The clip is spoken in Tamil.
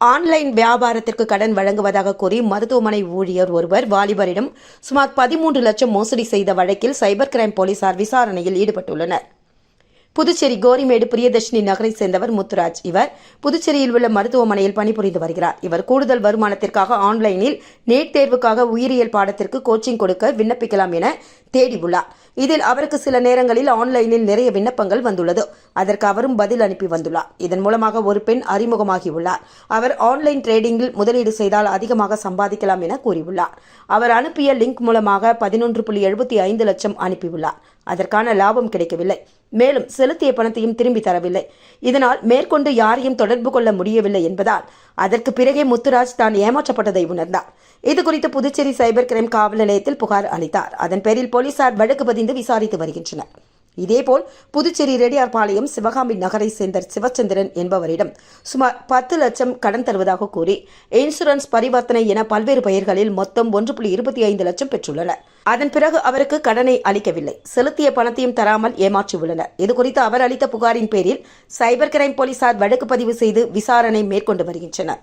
ஆன்லைன் வியாபாரத்திற்கு கடன் வழங்குவதாக கூறி மருத்துவமனை ஊழியர் ஒருவர் வாலிபரிடம் சுமார் 13 லட்சம் மோசடி செய்த வழக்கில் சைபர் கிரைம் போலீசார் விசாரணையில் ஈடுபட்டுள்ளனர். புதுச்சேரி கோரிமேடு பிரியதர்ஷினி நகரை சேர்ந்தவர் முத்துராஜ். இவர் புதுச்சேரியில் உள்ள மருத்துவமனையில் பணிபுரிந்து வருகிறார். இவர் கூடுதல் வருமானத்திற்காக ஆன்லைனில் நீட் தேர்வுக்காக உயிரியல் பாடத்திற்கு கோச்சிங் கொடுக்க விண்ணப்பிக்கலாம் என தேடியுள்ளார். இதில் அவருக்கு சில நேரங்களில் ஆன்லைனில் நிறைய விண்ணப்பங்கள் வந்துள்ளது. அதற்கு அவரும் பதில் அனுப்பி வந்துள்ளார். இதன் மூலமாக ஒரு பெண் அறிமுகமாகியுள்ளார். அவர் ஆன்லைன் ட்ரேடிங்கில் முதலீடு செய்தால் அதிகமாக சம்பாதிக்கலாம் என கூறியுள்ளார். அவர் அனுப்பிய லிங்க் மூலமாக 11.75 லட்சம் அனுப்பியுள்ளார். அதற்கான லாபம் கிடைக்கவில்லை. மேலும் செலுத்திய பணத்தையும் திரும்பி தரவில்லை. இதனால் மேற்கொண்டு யாரையும் தொடர்பு கொள்ள முடியவில்லை என்பதால் அதற்கு பிறகே முத்துராஜ் தான் ஏமாற்றப்பட்டதை உணர்ந்தார். இதுகுறித்து புதுச்சேரி சைபர் கிரைம் காவல் நிலையத்தில் புகார் அளித்தார். அதன் பேரில் போலீசார் வழக்கு பதிந்து விசாரித்து வருகின்றனர். இதேபோல் புதுச்சேரி ரெட்டியார்பாளையம் சிவகாமி நகரை சேர்ந்த சிவச்சந்திரன் என்பவரிடம் சுமார் 10 லட்சம் கடன் தருவதாக கூறி இன்சூரன்ஸ் பரிவர்த்தனை என பல்வேறு பெயர்களில் மொத்தம் 1.25 லட்சம் பெற்றுள்ளனர். அதன் பிறகு அவருக்கு கடனை அளிக்கவில்லை. செலுத்திய பணத்தையும் தராமல் ஏமாற்றியுள்ளனர். இதுகுறித்து அவர் அளித்த புகாரின் பேரில் சைபர் கிரைம் போலீசார் வழக்கு பதிவு செய்து விசாரணை மேற்கொண்டு வருகின்றனர்.